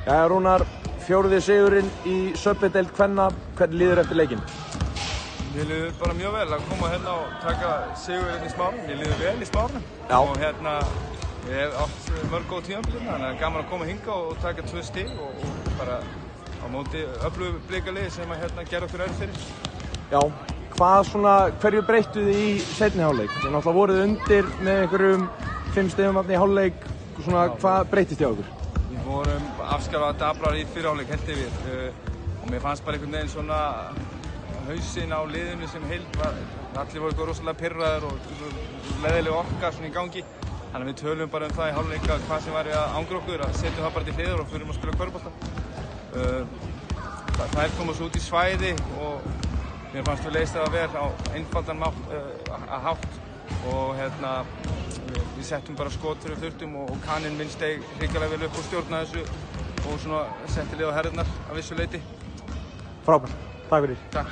Jæja Rúnar, 4. sigurinn í Söpudeild kvenna, hvernig líður eftir leikinn? Mér líður bara mjög vel að koma hérna og taka sigurinn í Smárunum. Mér líður vel í Smárunum. Já. Og hérna, ég hef átt mörg góð tímabil hérna, þannig að það er gaman að koma hingað og taka 2 stig og bara á móti öflugu Blikaliði sem að hérna gera okkur erfitt fyrir. Já, hverju breyttuð þið í seinni hálfleik? Þið náttúrulega voruð undir með einhverjum 5 stigum þarna í hálfleik, hvað breyttist hjá okkur? Við vorum afskaplega dabrar í fyrri hálfleik held yfir og mér fannst bara einhvern veginn svona hausinn á liðinu sem heild allir voru eitthvað rosalega pirraðir og leiðileg orka svona í gangi. Þannig að við tölum bara það í hálfleik að hvað sem væri að angra okkur, að setjum það bara til hliðar og förum að spila körfubolta. Þær kom oss út í svæði og mér fannst við leysa það vel á einfaldan hátt og hérna við settum bara skot þegar við þurftum og Kaninn minn steig hrikalega vel upp og stjórnaði þessu og svona setti lið á herðarnar að vissu leyti. Frábært, takk fyrir. Takk.